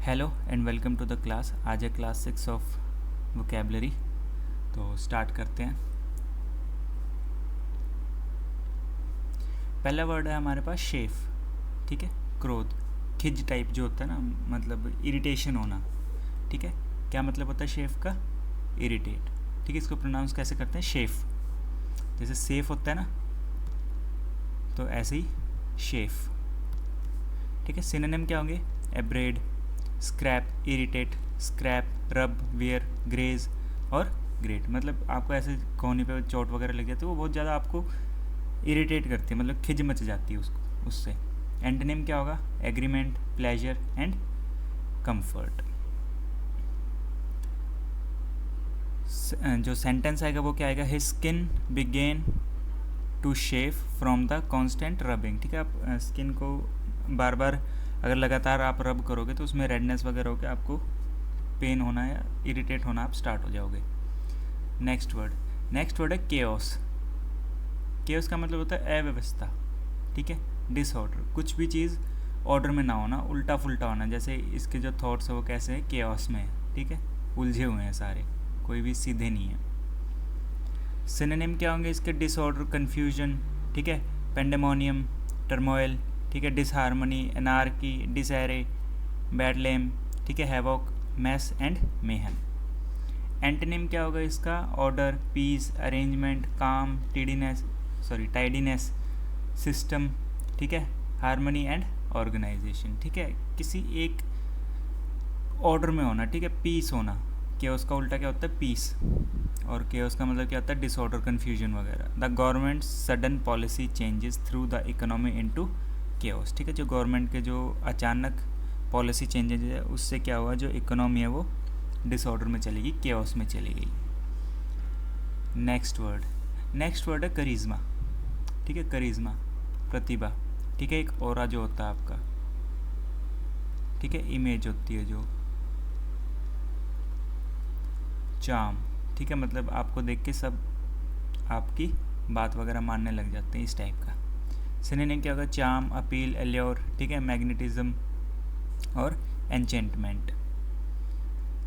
Hello and welcome to the class. आज है class 6 of vocabulary. तो स्टार्ट करते हैं। पहला वर्ड है हमारे पास शेफ। ठीक है, क्रोध, खिज टाइप जो होता है ना, मतलब इरिटेशन होना। ठीक है, क्या मतलब होता है शेफ का? इरिटेट। ठीक है, इसको प्रोनाउंस कैसे करते हैं? शेफ। जैसे सेफ होता है ना, तो ऐसे ही शेफ। ठीक है, सिनोनिम क्या होंगे? एब्रेड, स्क्रैप, इरिटेट, स्क्रैप, रब, वियर, ग्रेज और ग्रेट। मतलब आपको ऐसे कोहनी पे चोट वगैरह लग जाती है, वो बहुत ज़्यादा आपको इरिटेट करती है, मतलब खिज मच जाती है उसको उससे। एंटोनिम क्या होगा? Agreement, pleasure and comfort. जो सेंटेंस आएगा वो क्या आएगा? His skin began to shave from the constant rubbing. ठीक है, आप स्किन को बार बार अगर लगातार आप रब करोगे तो उसमें रेडनेस वगैरह होकर आपको पेन होना या इरिटेट होना आप स्टार्ट हो जाओगे। नेक्स्ट वर्ड है केओस। केओस का मतलब होता है अव्यवस्था। ठीक है, डिसऑर्डर, कुछ भी चीज़ ऑर्डर में ना होना, उल्टा फुल्टा होना। जैसे इसके जो थॉट्स है वो कैसे हैं? केओस में है। ठीक है, उलझे हुए हैं सारे, कोई भी सीधे नहीं है। सिनोनिम क्या होंगे इसके? डिसऑर्डर, कन्फ्यूजन, ठीक है, पेंडेमोनियम, टर्मोइल, ठीक है, डिसहार्मनी, एनार्की, डिसएरे, बैडलेम, ठीक है, havoc, mess and mayhem. Antonym क्या होगा इसका? Order, peace, arrangement, calm, tidiness, system, ठीक है, हार्मनी एंड ऑर्गेनाइजेशन। ठीक है, किसी एक ऑर्डर में होना। ठीक है, पीस होना। केओस का उल्टा क्या होता है? पीस। और केओस का मतलब क्या होता है? डिसऑर्डर, कन्फ्यूजन वगैरह। The government sudden policy changes through the economy into chaos. ठीक है, जो गवर्नमेंट के जो अचानक पॉलिसी चेंजेस है उससे क्या हुआ? जो इकोनॉमी है वो डिसऑर्डर में चली गई, केओस में चली गई। नेक्स्ट वर्ड है करिश्मा। ठीक है, करिश्मा, प्रतिभा। ठीक है, एक ऑरा जो होता है आपका, ठीक है, इमेज होती है जो। चार्म, ठीक है, मतलब आपको देख के सब आपकी बात वगैरह मानने लग जाते हैं, इस टाइप का। सिनोनिम क्या होगा? चार्म, अपील, एल्योर, ठीक है, मैग्नेटिज्म और एन्चेंटमेंट।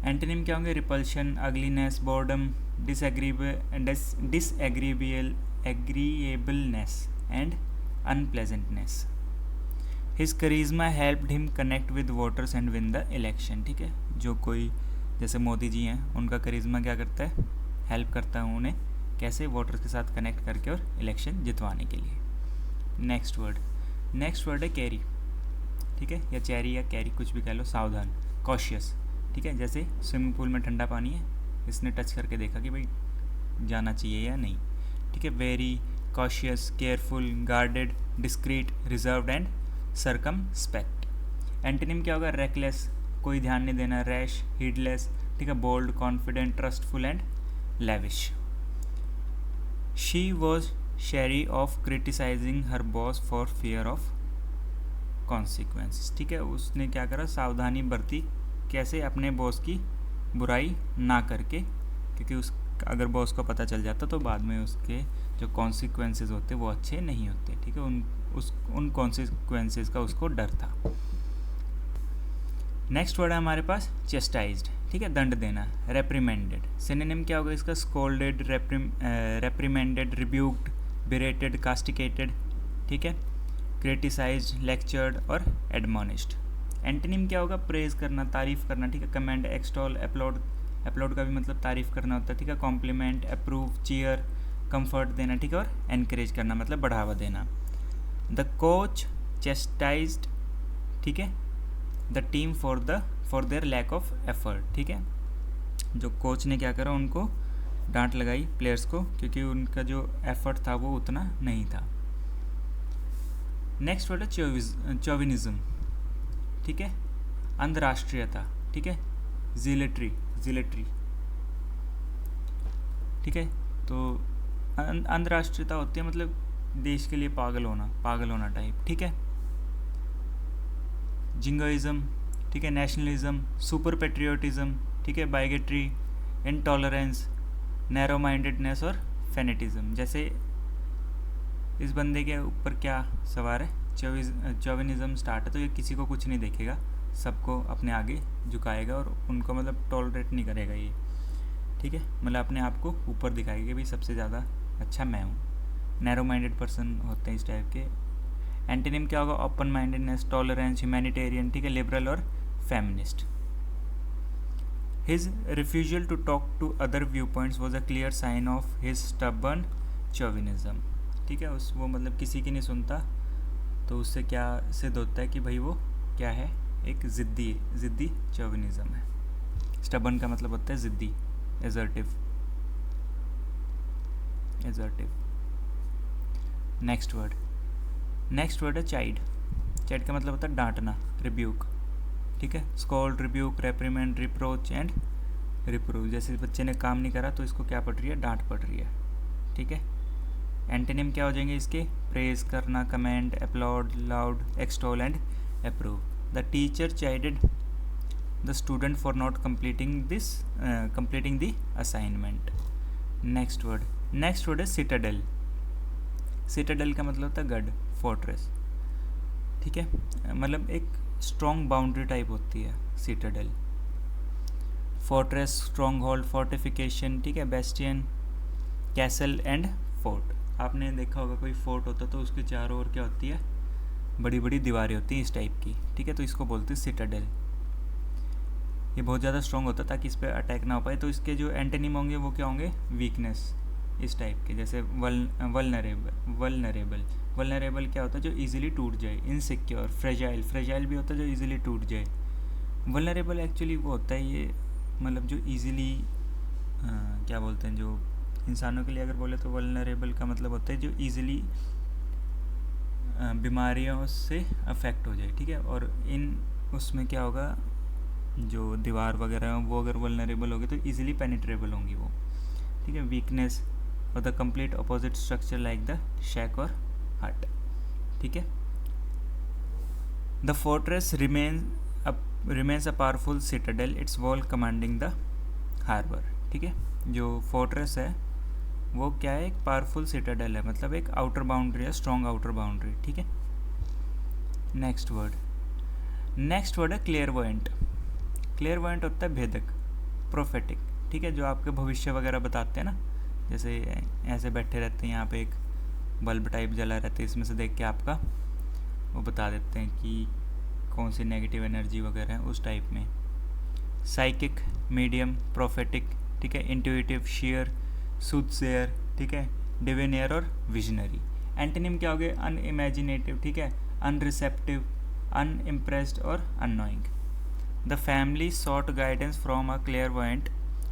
एंटोनिम क्या होंगे? Repulsion, ugliness, boredom, agreeableness and unpleasantness. His charisma helped him connect with voters and win the election. ठीक है, जो कोई जैसे मोदी जी हैं, उनका करिश्मा क्या करता है? हेल्प करता है उन्हें कैसे? वोटर्स के साथ कनेक्ट करके और इलेक्शन जितवाने के लिए। नेक्स्ट वर्ड है कैरी। ठीक है, या चेरी या कैरी, कुछ भी कह लो। सावधान, कॉशियस। ठीक है, जैसे स्विमिंग पूल में ठंडा पानी है, इसने टच करके देखा कि भाई जाना चाहिए या नहीं। ठीक है, very, cautious, careful, guarded, discrete, reserved and circumspect. Antonym क्या होगा? रेकलेस, कोई ध्यान नहीं देना, रैश, हीडलेस, ठीक है, bold, confident, trustful and lavish. She was chary of criticising her boss for fear of consequences. ठीक है, उसने क्या करा? सावधानी बरती, कैसे? अपने बॉस की बुराई ना करके, क्योंकि उस अगर बॉस को पता चल जाता तो बाद में उसके जो कॉन्सिक्वेंसेस होते वो अच्छे नहीं होते। ठीक है, उन कॉन्सिक्वेंसेस का उसको डर था। नेक्स्ट वर्ड है हमारे पास चेस्टाइज्ड। ठीक है, दंड देना, रेप्रिमेंडेड। सिनोनिम क्या होगा इसका? स्कोल्डेड, रेप्रिमेंडेड, रिब्यूक्ड, बिरेटेड, कास्टिकेटेड, ठीक है, क्रिटिसाइज्ड, लेक्चर्ड और एडमोनिश्ड। एंटोनिम क्या होगा? प्रेज करना, तारीफ करना। ठीक है, कमेंड, एक्सटॉल, अपलोड का भी मतलब तारीफ करना होता है। ठीक है, कॉम्प्लीमेंट, अप्रूव, चीयर, कंफर्ट देना। ठीक है, और एनकरेज करना मतलब बढ़ावा देना। द कोच चेस्टाइज्ड, ठीक है, the team for their lack of effort. ठीक है, जो कोच ने क्या करा? उनको डांट लगाई प्लेयर्स को, क्योंकि उनका जो एफर्ट था वो उतना नहीं था। नेक्स्ट वर्ड है चौविनिज्म। ठीक है, अंतर्राष्ट्रीयता। ठीक है, जिलेट्री। ठीक है, तो अंतर्राष्ट्रीयता होती है मतलब देश के लिए पागल होना टाइप। ठीक है, जिंगोइज्म, ठीक है, नेशनलिज्म, सुपर पेट्रियोटिज्म, ठीक है, बाइगेट्री, इनटॉलरेंस, नैरो माइंडेडनेस और फेनेटिज्म। जैसे इस बंदे के ऊपर क्या सवार है? चौविनिज्म स्टार्ट है, तो ये किसी को कुछ नहीं देखेगा, सबको अपने आगे झुकाएगा और उनको मतलब टॉलरेट नहीं करेगा ये, ठीक है, मतलब अपने आप को ऊपर दिखाएगा कि भाई सबसे ज़्यादा अच्छा मैं हूँ। नैरो माइंडेड पर्सन होते हैं इस टाइप के। एंटोनिम क्या होगा? ओपन माइंडेडनेस, टॉलरेंस, ह्यूमैनिटेरियन, ठीक है, लिबरल और feminist. His refusal to talk to other viewpoints was a clear sign of his stubborn chauvinism, ठीक है, उस वो मतलब किसी की नहीं सुनता, तो उससे क्या सिद्ध होता है कि भाई वो क्या है? एक ज़िद्दी चौविनिज़म है। स्टबर्न का मतलब होता है ज़िद्दी, एजर्टिव। नेक्स्ट वर्ड है चाइड। चाइड का मतलब होता है डांटना, रिब्यूक, ठीक है, scold, rebuke, reprimand, reproach and reprove. जैसे बच्चे ने काम नहीं करा तो इसको क्या पड़ रही है? डांट पड़ रही है, ठीक है। एंटोनिम क्या हो जाएंगे इसके? प्रेज करना, commend, applaud, laud, extol and approve. The teacher chided the student for not completing the assignment. Next word है सिटाडेल। सिटाडेल का मतलब होता है गढ़, फोर्ट्रेस, ठीक है, मतलब एक स्ट्रॉन्ग बाउंड्री टाइप होती है Citadel. Fortress, strong hold, fortification, ठीक है, बेस्टियन, कैसल एंड फोर्ट। आपने देखा होगा कोई फोर्ट होता तो उसके चारों ओर क्या होती है? बड़ी बड़ी दीवारें होती हैं इस टाइप की, ठीक है, तो इसको बोलते हैं सिटाडेल। ये बहुत ज़्यादा स्ट्रॉन्ग होता है ताकि इस पर अटैक ना हो पाए। तो इसके जो एंटोनिम होंगे वो क्या होंगे? वीकनेस, इस टाइप के, जैसे वल्नरेबल क्या होता है? जो इजीली टूट जाए। इनसिक्योर, फ्रेजाइल भी होता है जो इजीली टूट जाए। वल्नरेबल एक्चुअली वो होता है ये, मतलब जो इजीली क्या बोलते हैं, जो इंसानों के लिए अगर बोले तो वल्नरेबल का मतलब होता है जो इजीली बीमारियों से अफेक्ट हो जाए, ठीक है। और इन उसमें क्या होगा, जो दीवार वगैरह वो अगर वल्नरेबल होगी तो इजीली पेनिट्रेबल होंगी वो, ठीक है। वीकनेस और the complete opposite structure like the shack और हट, ठीक है। The fortress remains a powerful citadel, its wall commanding the harbour, ठीक है। जो फोर्ट्रेस है वो क्या है? एक पावरफुल सिटाडेल है, मतलब एक आउटर बाउंड्री है, स्ट्रॉन्ग आउटर बाउंड्री, ठीक है। नेक्स्ट वर्ड है क्लियरवॉयंट। क्लियरवॉयंट होता है भेदक, प्रोफेटिक, ठीक है, जो आपके भविष्य वगैरह बताते हैं ना, जैसे ऐसे बैठे रहते हैं यहाँ पे एक बल्ब टाइप जला रहता है, इसमें से देख के आपका वो बता देते हैं कि कौन सी नेगेटिव एनर्जी वगैरह है, उस टाइप में। साइकिक, मीडियम, प्रोफेटिक, ठीक है, इंट्यूटिव, शेयर, सूथसेयर, ठीक है, डिविनियर और विजनरी। एंटोनिम क्या हो गए? अनइमेजिनेटिव, ठीक है, अनरिसेप्टिव, अनइम्प्रेस्ड और unknowing. The family sought guidance from a clairvoyant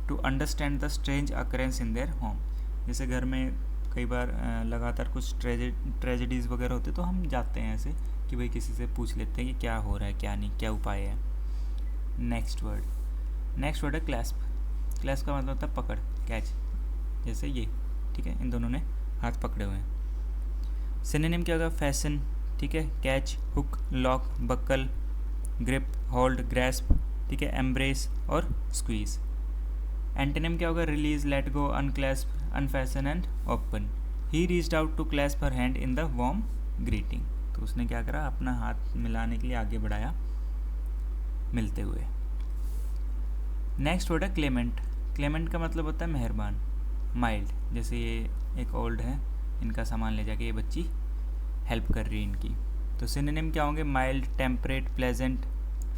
to understand the strange occurrence in their home. जैसे घर में कई बार लगातार कुछ ट्रेजेडीज़ वगैरह होते तो हम जाते हैं ऐसे कि भाई किसी से पूछ लेते हैं कि क्या हो रहा है, क्या नहीं, क्या उपाय है। नेक्स्ट वर्ड है क्लैस्प। क्लैस्प का मतलब होता है पकड़, कैच, जैसे ये, ठीक है, इन दोनों ने हाथ पकड़े हुए हैं। सिनोनिम क्या होगा? फैशन, ठीक है, catch, hook, lock, buckle, grip, hold, grasp, ठीक है, एम्ब्रेस और स्क्वीज। एंटोनिम क्या होगा? Release, let go, unclasp, unfasten and open. He reached out to clasp her hand in the warm greeting. तो उसने क्या करा? अपना हाथ मिलाने के लिए आगे बढ़ाया मिलते हुए। नेक्स्ट वर्ड है क्लेमेंट। क्लेमेंट का मतलब होता है मेहरबान, माइल्ड, जैसे ये एक ओल्ड है, इनका सामान ले जाके ये बच्ची हेल्प कर रही है इनकी। तो सिनोनिम क्या होंगे? माइल्ड, टेम्परेट, प्लेजेंट,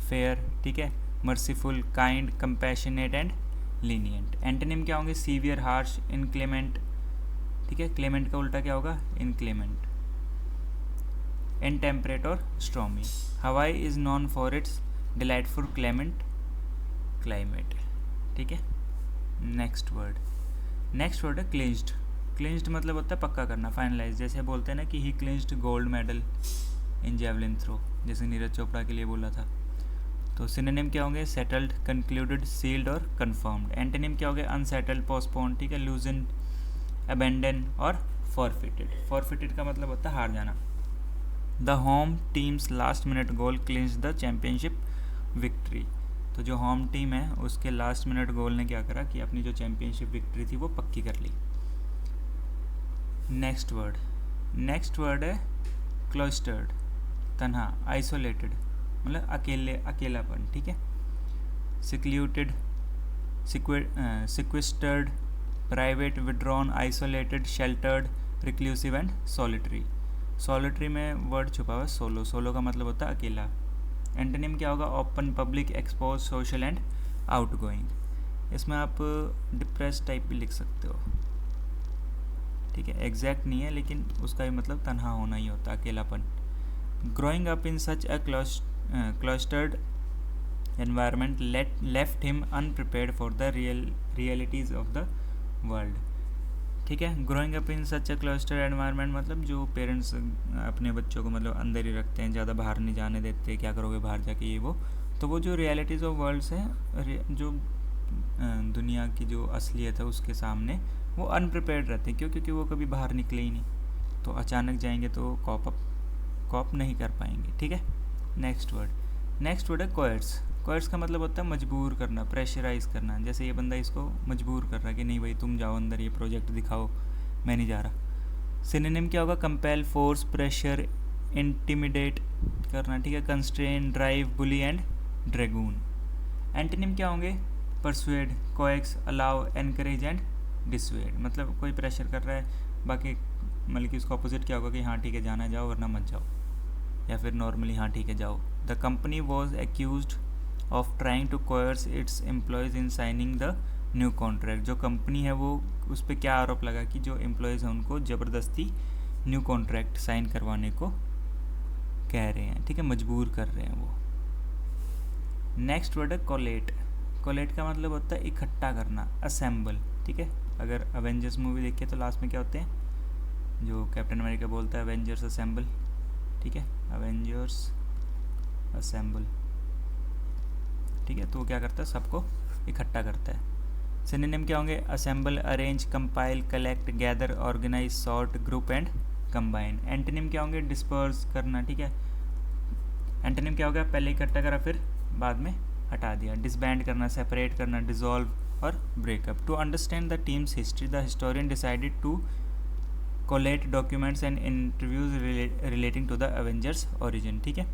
फेयर, ठीक है, merciful, kind, compassionate and lenient. Antonym क्या होंगे? सीवियर, हार्श, इनक्लेमेंट, ठीक है, क्लेमेंट का उल्टा क्या होगा? इनक्लेमेंट, इनटेम्परेट और स्टॉर्मी। हवाई is known for its delightful Clement climate, ठीक है। नेक्स्ट वर्ड है क्लिंच्ड। क्लिंच्ड मतलब होता है पक्का करना, फाइनलाइज, जैसे बोलते हैं ना कि he clinched gold medal in javelin throw, जैसे नीरज चोपड़ा के लिए बोला था। तो सिनोनिम क्या होंगे? सेटल्ड, कंक्लूडेड, सील्ड और कंफर्म्ड। एंटोनिम क्या होंगे? अनसेटल्ड, पोस्टपोन, ठीक है, लूजन, अबेंडन और फॉरफिटेड। फॉरफिटेड का मतलब होता है हार जाना। The home teams last minute goal clinch the championship victory. तो जो होम टीम है उसके लास्ट मिनट गोल ने क्या करा कि अपनी जो चैम्पियनशिप विक्ट्री थी वो पक्की कर ली। नेक्स्ट वर्ड है क्लोस्टर्ड, तन्हा, आइसोलेटेड, मतलब अकेलापन, ठीक है। Secluded, sequestered, private, withdrawn, isolated, sheltered, reclusive and solitary. Solitary में वर्ड छुपा हुआ है सोलो, सोलो का मतलब होता है अकेला। एंटोनिम क्या होगा? Open, public, expose, social and outgoing. इसमें आप डिप्रेस टाइप भी लिख सकते हो, ठीक है, एग्जैक्ट नहीं है लेकिन उसका भी मतलब तन्हा होना ही होता है, अकेलापन। Growing up in such a clustered environment left him unprepared for the realities of the world, ठीक है। Growing up in such a cluster environment मतलब जो पेरेंट्स अपने बच्चों को मतलब अंदर ही रखते हैं, ज़्यादा बाहर नहीं जाने देते, क्या करोगे बाहर जाके, ये वो। तो वो जो रियलिटीज़ ऑफ वर्ल्ड्स है, जो दुनिया की जो असलियत है उसके सामने वो अनप्रिपेयर्ड रहते हैं। क्यों? क्योंकि वो कभी बाहर निकले ही नहीं, तो अचानक जाएंगे तो कॉप नहीं कर पाएंगे, ठीक है। नेक्स्ट वर्ड है कोयर्स। कोयर्स का मतलब होता है मजबूर करना, प्रेशराइज करना। जैसे ये बंदा इसको मजबूर कर रहा है कि नहीं भाई तुम जाओ अंदर, ये प्रोजेक्ट दिखाओ, मैं नहीं जा रहा। सिनोनिम क्या होगा? कंपेल, फोर्स, प्रेशर, इंटिमिडेट करना, ठीक है। Constrain, drive, bully and dragoon. Antonym क्या होंगे? Persuade, coax, allow, encourage and dissuade. मतलब कोई प्रेशर कर रहा है, बाकी मतलब कि उसका अपोजिट क्या होगा कि हाँ ठीक है जाना जाओ वरना मत जाओ, या फिर नॉर्मली हाँ ठीक है जाओ। The company was accused of trying to coerce its employees in signing the new contract. जो कंपनी है वो उस पर क्या आरोप लगा कि जो एम्प्लॉयज़ हैं उनको ज़बरदस्ती न्यू कॉन्ट्रैक्ट साइन करवाने को कह रहे हैं, ठीक है, मजबूर कर रहे हैं वो। नेक्स्ट वर्ड है कोलेट। कोलेट का मतलब होता है इकट्ठा करना, असेंबल, ठीक है। अगर अवेंजर्स मूवी देखिए तो लास्ट में क्या होते हैं, जो कैप्टन अमेरिका बोलता है अवेंजर्स असेंबल, ठीक है, अवेंजर्स असेंबल, ठीक है। तो वो क्या करता है? सबको इकट्ठा करता है। सिनोनिम क्या होंगे? Assemble, arrange, compile, collect, gather, organise, sort, group and combine. Antonym क्या होंगे? डिस्पर्स करना, ठीक है। एंटोनिम क्या होगा? पहले इकट्ठा करा फिर बाद में हटा दिया। डिसबैंड करना, सेपरेट करना, डिसॉल्व और break up. To understand the team's history the historian decided to collate documents and interviews relating to the Avengers origin, ठीक है।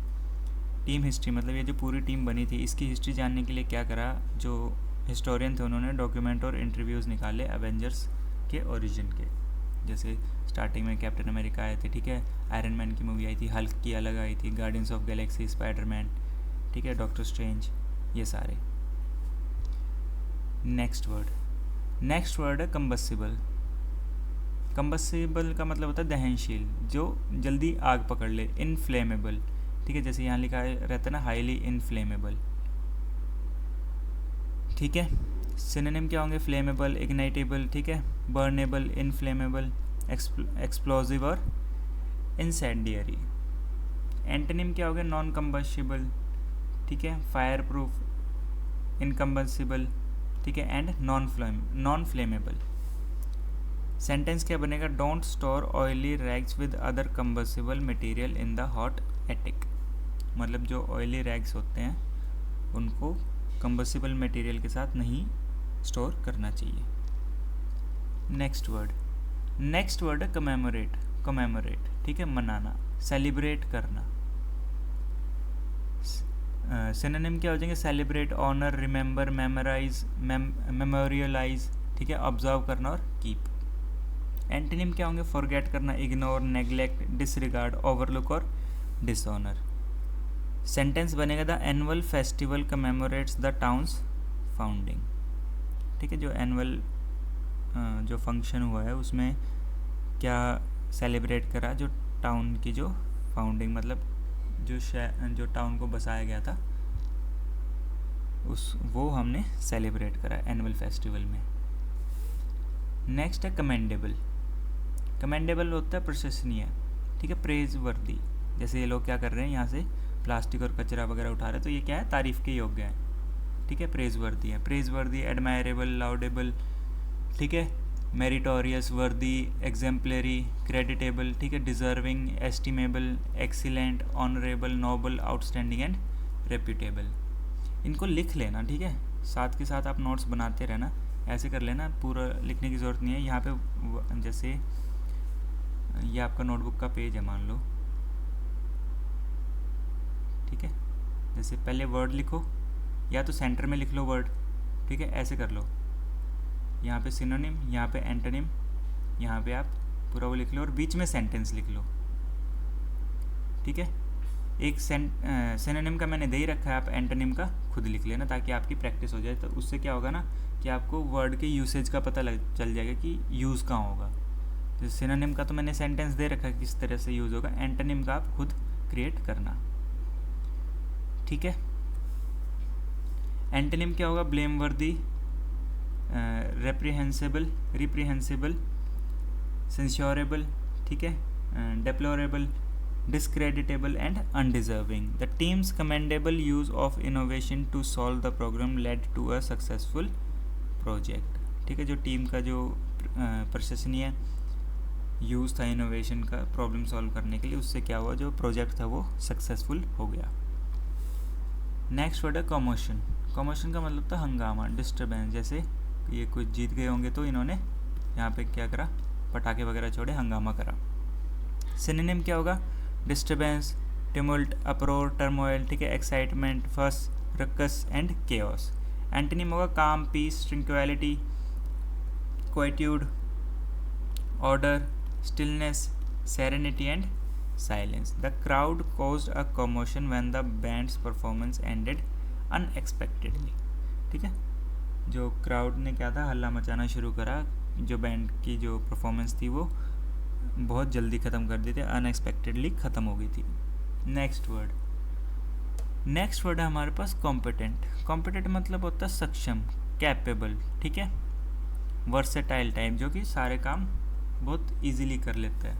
टीम हिस्ट्री मतलब ये जो पूरी टीम बनी थी इसकी हिस्ट्री जानने के लिए क्या करा, जो हिस्टोरियन थे उन्होंने डॉक्यूमेंट और इंटरव्यूज़ निकाले एवेंजर्स के ओरिजिन के। जैसे स्टार्टिंग में कैप्टन अमेरिका आए थे, ठीक है, आयरन मैन की मूवी आई थी, हल्क की अलग आई थी, गार्डियंस ऑफ गैलेक्सी, स्पाइडरमैन, ठीक है, डॉक्टर स्ट्रेंज, ये सारे। नेक्स्ट वर्ड है कंबस्टिबल। कंबस्टिबल का मतलब होता है दहनशील, जो जल्दी आग पकड़ ले। इनफ्लेमेबल, ठीक है, जैसे यहाँ लिखा रहता है ना हाईली इनफ्लेमेबल, ठीक है। सिनोनिम क्या होंगे? फ्लेमेबल, इग्नाइटेबल, ठीक है, बर्नेबल, इनफ्लेमेबल, एक्सप्लोजिव और इंसेंडियरी। एंटोनिम क्या होंगे? नॉन कंबस्टिबल, ठीक है, फायर प्रूफ, इनकम्बस्टिबल, ठीक है, एंड नॉन फ्लेमेबल। सेंटेंस क्या बनेगा? Don't store oily rags with other combustible material in the hot attic. मतलब जो ऑयली रैग्स होते हैं उनको कंबस्टिबल मटेरियल के साथ नहीं स्टोर करना चाहिए। नेक्स्ट वर्ड है कमेमोरेट, ठीक है, मनाना, सेलिब्रेट करना। सिनोनिम क्या हो जाएंगे? सेलिब्रेट, ऑनर, रिमेंबर, मेमोराइज, मेमोरियलाइज, ठीक है, ऑब्जर्व करना और कीप। एंटोनिम क्या होंगे? फॉरगेट करना, इग्नोर, नेग्लेक्ट, डिसरिगार्ड, ओवरलुक और डिसऑनर। सेंटेंस बनेगा the annual festival commemorates the towns founding, ठीक है। जो एनुअल जो फंक्शन हुआ है उसमें क्या सेलिब्रेट करा? जो टाउन की जो फाउंडिंग मतलब जो टाउन को बसाया गया था वो हमने सेलिब्रेट करा एनुअल फेस्टिवल में। नेक्स्ट है कमेंडेबल होता है प्रशंसनीय, ठीक है, प्रेज वर्दी। जैसे ये लोग क्या कर रहे हैं, यहाँ से प्लास्टिक और कचरा वगैरह उठा रहे हैं, तो ये क्या है? तारीफ़ के योग्य है, ठीक है, प्रेज वर्दी है। प्रेज वर्दी, एडमायरेबल, लाउडेबल, ठीक है, मेरिटोरियस, वर्दी, एग्जाम्पलरी, क्रेडिटेबल, ठीक है, deserving, estimable, excellent, honourable, noble, outstanding and reputable. इनको लिख लेना, ठीक है, साथ के साथ आप नोट्स बनाते रहना, ऐसे कर लेना, पूरा लिखने की ज़रूरत नहीं है। यहाँ पे जैसे ये आपका नोटबुक का पेज है मान लो, ठीक है, जैसे पहले वर्ड लिखो, या तो सेंटर में लिख लो वर्ड, ठीक है, ऐसे कर लो। यहाँ पे सिनोनिम, यहाँ पे एंटोनिम, यहाँ पे आप पूरा वो लिख लो और बीच में सेंटेंस लिख लो, ठीक है। एक सिनोनिम का मैंने दे ही रखा है, आप एंटोनिम का खुद लिख लेना ताकि आपकी प्रैक्टिस हो जाए। तो उससे क्या होगा ना कि आपको वर्ड के यूसेज का पता चल जाएगा कि यूज़ कहाँ होगा। तो सिनोनिम का तो मैंने सेंटेंस दे रखा है किस तरह से यूज़ होगा, एंटोनिम का आप खुद क्रिएट करना, ठीक है। एंटोनिम क्या होगा? ब्लेमवर्दी, रिप्रीहेंसिबल, सेंश्योरेबल, ठीक है, deplorable, discreditable and undeserving. The team's commendable use of innovation to solve the problem led to a successful project. ठीक है, जो टीम का जो प्रशंसनीय यूज़ था इनोवेशन का प्रॉब्लम सॉल्व करने के लिए, उससे क्या हुआ, जो प्रोजेक्ट था वो सक्सेसफुल हो गया। नेक्स्ट वर्ड है कॉमोशन। कॉमोशन का मतलब था हंगामा, डिस्टर्बेंस। जैसे ये कुछ जीत गए होंगे तो इन्होंने यहाँ पे क्या करा, पटाखे वगैरह छोड़े, हंगामा करा। सिनोनिम क्या होगा? डिस्टर्बेंस, टिमुल्ट, अपरोर, टर्मोइल, ठीक है, एक्साइटमेंट, फस, रक्कस एंड केओस। एंटोनिम होगा calm, peace, tranquillity, quietude, order, stillness, serenity and silence. The crowd caused a commotion when the band's performance ended unexpectedly, ठीक है। जो क्राउड ने क्या था, हल्ला मचाना शुरू करा, जो बैंड की जो परफॉर्मेंस थी वो बहुत जल्दी ख़त्म कर दी थी, अनएक्सपेक्टेडली ख़त्म हो गई थी। नेक्स्ट वर्ड है हमारे पास कॉम्पिटेंट। कॉम्पिटेंट मतलब होता है सक्षम, कैपेबल, ठीक है, वर्सेटाइल टाइप, जो कि सारे काम बहुत इजीली कर लेता है।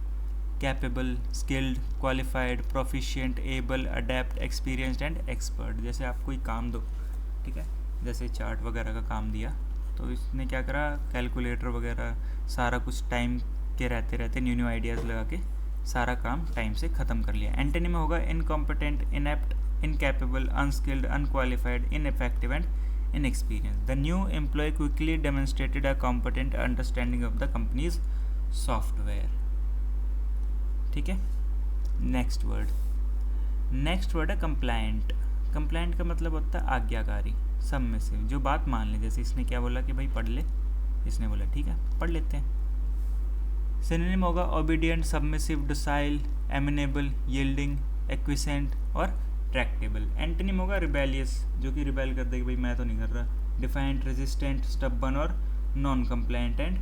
Capable, skilled, qualified, proficient, able, adapt, experienced and expert. जैसे आप कोई काम दो, ठीक है, जैसे चार्ट वगैरह का काम दिया तो इसने क्या करा, कैलकुलेटर वगैरह सारा कुछ टाइम के रहते न्यू आइडियाज़ लगा के सारा काम टाइम से ख़त्म कर लिया। एंटोनिम में होगा incompetent, inept, incapable, unskilled, unqualified, ineffective and inexperience. The new employ quickly demonstrated a competent understanding of the companies software, ठीक है। नेक्स्ट वर्ड है कंप्लायंट। कंप्लायंट का मतलब होता है आज्ञाकारी, सबमिसिव, जो बात मान ले। जैसे इसने क्या बोला कि भाई पढ़ ले, इसने बोला ठीक है पढ़ लेते हैं। सिनोनिम होगा obedient, submissive, docile, amenable, yielding, acquiescent और ट्रैक्टेबल। एंटोनिम होगा रिबेलियस, जो कि रिबेल कर देगा, भाई मैं तो नहीं कर रहा। डिफाइंट, रेजिस्टेंट, स्टबन और non compliant and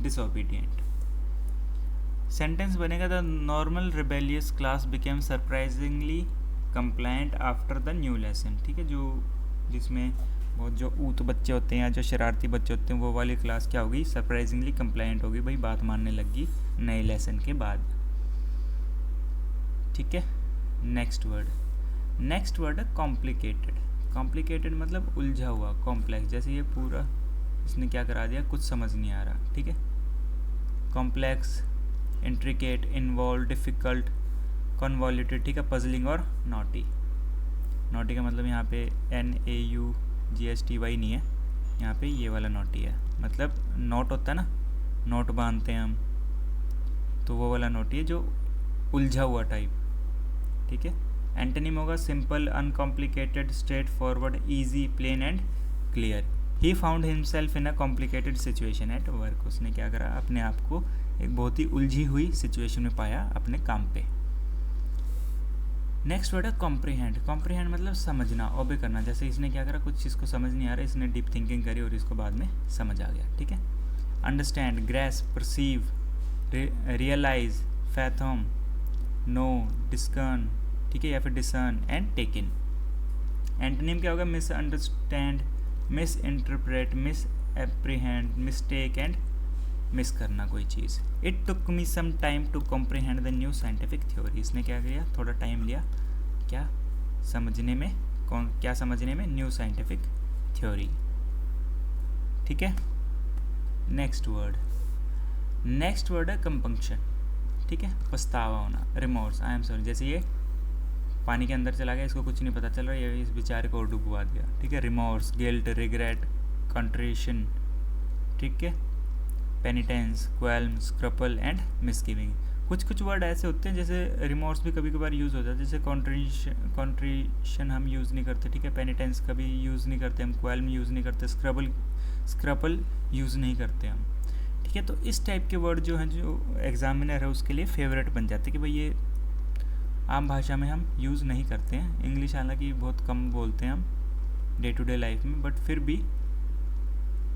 disobedient. Sentence बनेगा the normal rebellious class became surprisingly compliant after the new lesson, ठीक है, जो जिसमें बहुत जो ऊत बच्चे होते हैं या जो शरारती बच्चे होते हैं वो वाली क्लास क्या होगी, सरप्राइजिंगली कंप्लायंट होगी, भाई बात मानने लगी नए लेसन के बाद, ठीक है। नेक्स्ट वर्ड है कॉम्प्लिकेटेड। कॉम्प्लिकेटेड मतलब उलझा हुआ, कॉम्प्लेक्स। जैसे ये पूरा इसने क्या करा दिया, कुछ समझ नहीं आ रहा, ठीक है। कॉम्प्लेक्स, इंट्रिकेट, इन्वॉल्व, डिफ़िकल्ट, कॉन्वॉल्यूटेड, ठीक है, पजलिंग और नॉटी। नॉटी का मतलब यहाँ पे NAUGSTY नहीं है, यहाँ पे ये वाला नॉटी है, मतलब नोट होता है ना, नोट बांधते हैं हम, तो वो वाला नोटी है जो उलझा हुआ टाइप, ठीक है। एंटोनिम होगा simple, uncomplicated, straightforward, easy, plain and clear. He found himself in a complicated situation at work. उसने क्या करा, अपने आप को एक बहुत ही उलझी हुई सिचुएशन में पाया अपने काम पे। नेक्स्ट वर्ड है कॉम्प्रीहेंड। कॉम्प्रीहेंड मतलब समझना, ओबे करना। जैसे इसने क्या करा, कुछ चीज़ को समझ नहीं आ रहा, इसने डीप थिंकिंग करी और इसको बाद में समझ आ गया, ठीक है। Understand, grasp, perceive, realise, fathom, know, discern, ठीक है, या फिर discern and take in. Antonym क्या होगा, misunderstand, misinterpret, misapprehend, mistake and miss करना कोई चीज़। It took me some time to comprehend the new scientific theory. इसने क्या किया, थोड़ा टाइम लिया क्या समझने में, क्या समझने में, न्यू साइंटिफिक थ्योरी, ठीक है। नेक्स्ट वर्ड है कंपंक्शन, ठीक है, पछतावा होना, रिमोर्स, आई एम सॉरी। जैसे ये पानी के अंदर चला गया, इसको कुछ नहीं पता चल रहा, ये इस बेचारे को डुबवा दिया, ठीक है। रिमोर्स, गिल्ट, रिग्रेट, कंट्रीशन, ठीक है, पेनिटेंस, क्वेल्म, स्क्रपल एंड मिसगिविंग। कुछ कुछ वर्ड ऐसे होते हैं, जैसे रिमोर्स भी कभी कभार यूज़ हो जाता है, जैसे कॉन्ट्रीशन हम यूज़ नहीं करते, ठीक है, पेनिटेंस कभी यूज़ नहीं करते हम, क्वेल्म यूज़ नहीं करते, स्क्रपल यूज़ नहीं करते हम, ठीक है। तो इस टाइप के वर्ड जो हैं, जो एग्जामिनर है उसके लिए फेवरेट बन जाते हैं कि भाई ये आम भाषा में हम यूज़ नहीं करते हैं। इंग्लिश हालांकि बहुत कम बोलते हैं हम डे टू डे लाइफ में, बट फिर भी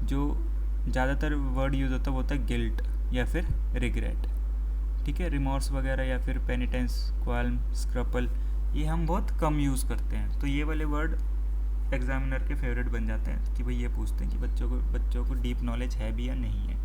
जो ज़्यादातर वर्ड यूज़ होता है वो होता है गिल्ट या फिर रिग्रेट, ठीक है। रिमोर्स वगैरह या फिर पेनिटेंस, क्वाल्म, स्क्रपल, ये हम बहुत कम यूज़ करते हैं। तो ये वाले वर्ड एग्जामिनर के फेवरेट बन जाते हैं कि भाई ये पूछते हैं कि बच्चों को डीप नॉलेज है भी या नहीं है।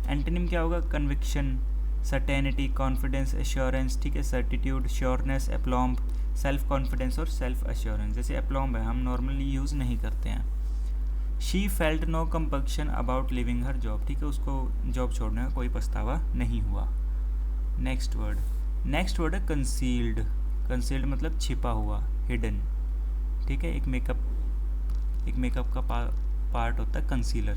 एंटोनिम क्या होगा? कन्विक्शन, सर्टेनिटी, कॉन्फिडेंस, एश्योरेंस, ठीक है, certitude, sureness, aplomb, self confidence और सेल्फ एश्योरेंस। जैसे एप्लॉम्ब है, हम नॉर्मली यूज़ नहीं करते हैं। She felt no compulsion about leaving her job, ठीक है, उसको जॉब छोड़ने का कोई पछतावा नहीं हुआ। नेक्स्ट वर्ड है कंसील्ड। कंसील्ड मतलब छिपा हुआ, हिडन, ठीक है। एक मेकअप का पार्ट होता है कंसीलर,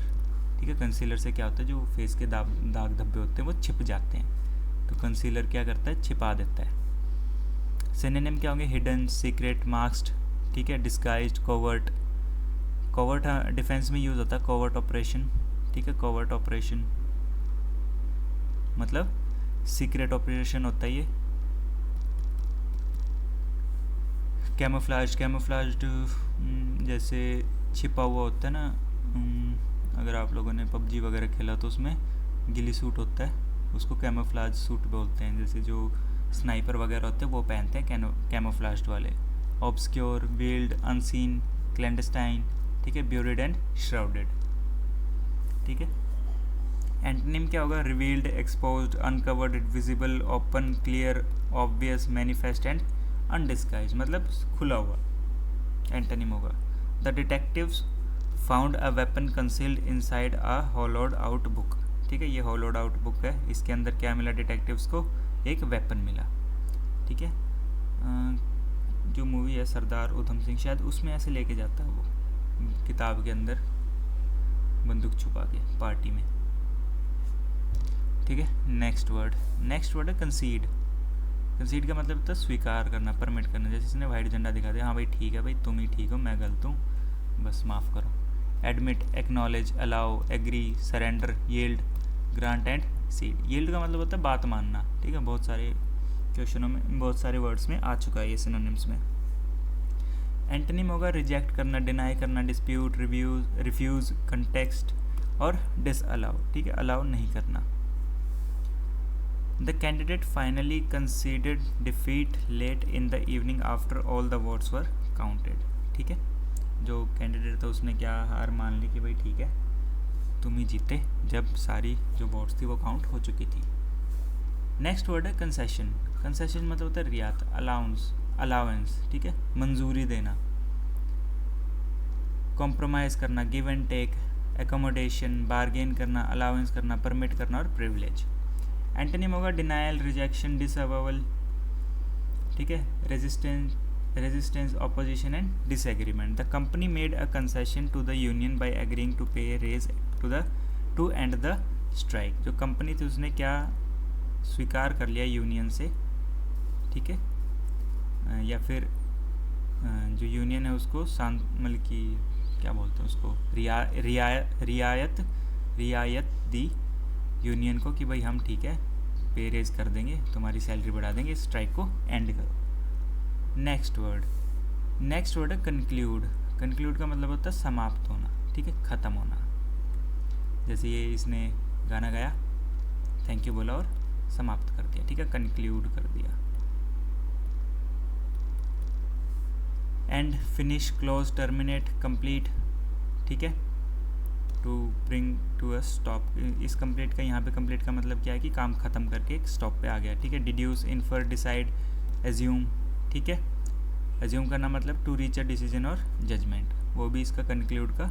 ठीक है। कंसीलर से क्या होता है, जो फेस के दाग धब्बे होते हैं वो छिप जाते हैं, तो कंसीलर क्या करता है, छिपा देता है। सिनोनिम क्या होंगे? हिडन, सीक्रेट, मास्क्ड, ठीक है, डिस्गाइज्ड, कोवर्ट। कोवर्ट डिफेंस में यूज़ होता है, कोवर्ट ऑपरेशन, ठीक है। कोवर्ट ऑपरेशन मतलब सीक्रेट ऑपरेशन होता है ये। कैमोफ्लाज जैसे छिपा हुआ होता है ना, अगर आप लोगों ने पबजी वगैरह खेला तो उसमें गिली सूट होता है, उसको कैमोफ्लाज सूट बोलते हैं। जैसे जो स्नाइपर वगैरह होते हैं वो पहनते हैं कैमोफ्लाज्ड वाले। ऑब्सक्योर, वेल्ड, अनसीन, क्लैंडस्टाइन, ठीक है, ब्यूरिड एंड श्राउडेड, ठीक है। एंटोनिम क्या होगा? Revealed, exposed, uncovered, visible, open, clear, obvious, manifest and undisguised, मतलब खुला हुआ एंटोनिम होगा। The detectives found a weapon concealed inside a hollowed out book, ठीक है, ये होलोड आउट बुक है, इसके अंदर क्या मिला डिटेक्टिव्स को? एक वेपन मिला, ठीक है। जो मूवी है सरदार उधम सिंह, शायद उसमें ऐसे लेके जाता है वो किताब के अंदर बंदूक छुपा के पार्टी में, ठीक है। नेक्स्ट वर्ड है कंसीड। कंसीड का मतलब होता है स्वीकार करना, परमिट करना। जैसे इसने वाइट झंडा दिखा दिया, हाँ भाई ठीक है भाई, तुम ही ठीक हो, मैं गलत हूँ, बस माफ़ करो। Admit, acknowledge, allow, agree, surrender, yield, grant and cede. Yield का मतलब होता है बात मानना, ठीक है, बहुत सारे क्वेश्चनों में, बहुत सारे वर्ड्स में आ चुका है ये सिनोनिम्स में। एंटोनिम होगा रिजेक्ट करना, डिनाई करना, डिस्प्यूट, रिफ्यूज़, कंटेक्स्ट और डिसअलाउ, ठीक है, अलाउ नहीं करना। The candidate finally considered defeat late in the evening after all the votes were counted, ठीक है। जो कैंडिडेट था उसने क्या हार मान ली कि भाई ठीक है तुम ही जीते, जब सारी जो वोट्स थी वो काउंट हो चुकी थी। नेक्स्ट वर्ड है कंसेशन। कंसेशन मतलब होता है रियायत, अलाउंस, ठीक है, मंजूरी देना। कॉम्प्रोमाइज़ करना, give and take, accommodation, bargain करना, अलाउंस करना, परमिट करना और प्रिविलेज। एंटोनिम होगा डिनायल, रिजेक्शन, डिसअवल, ठीक है, resistance, opposition and disagreement. The company made a concession to the union by agreeing to pay raise to end the strike. जो company थी उसने क्या स्वीकार कर लिया यूनियन से, ठीक है, या फिर जो यूनियन है उसको शांत, मतलब कि क्या बोलते हैं उसको, रियायत दी यूनियन को कि भाई हम ठीक है पे रेज कर देंगे, तुम्हारी सैलरी बढ़ा देंगे, स्ट्राइक को एंड करो। नेक्स्ट वर्ड है कंक्लूड। कंक्लूड का मतलब होता है समाप्त होना, ठीक है, ख़त्म होना। जैसे ये इसने गाना गाया, थैंक यू बोला और समाप्त कर दिया, ठीक है, कंक्लूड कर दिया। End, finish, close, terminate, complete, ठीक है, to bring to a stop. इस कंप्लीट का यहाँ पे कंप्लीट का मतलब क्या है कि काम ख़त्म करके एक स्टॉप पे आ गया, ठीक है। डिड्यूस, इन्फर, डिसाइड, एज्यूम, ठीक है। एज्यूम करना मतलब टू रीच अ डिसीजन और जजमेंट, वो भी इसका कंक्लूड का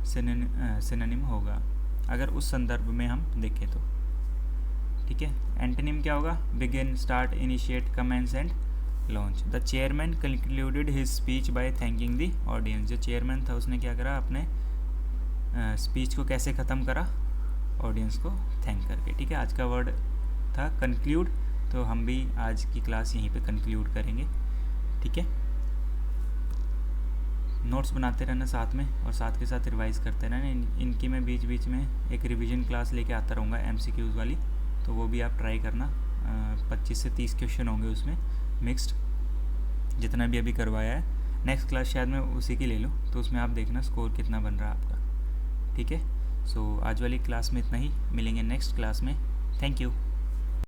सिनोनिम होगा अगर उस संदर्भ में हम देखें तो, ठीक है। एंटोनिम क्या होगा? Begin, start, initiate, commence and launch. The chairman concluded his speech by thanking the audience. जो चेयरमैन था उसने क्या करा, अपने स्पीच को कैसे ख़त्म करा? ऑडियंस को थैंक करके, ठीक है। आज का वर्ड था कंक्लूड, तो हम भी आज की क्लास यहीं पे कंक्लूड करेंगे। ठीक है, नोट्स बनाते रहना साथ में और साथ के साथ रिवाइज़ करते रहना। इनकी मैं बीच बीच में एक रिवीजन क्लास लेके आता रहूँगा MCQs वाली, तो वो भी आप ट्राई करना। 25 से 30 क्वेश्चन होंगे उसमें मिक्स्ड, जितना भी अभी करवाया है। नेक्स्ट क्लास शायद मैं उसी की ले लूँ, तो उसमें आप देखना स्कोर कितना बन रहा है आपका। ठीक है, सो आज वाली क्लास में इतना ही, मिलेंगे नेक्स्ट क्लास में। Thank you.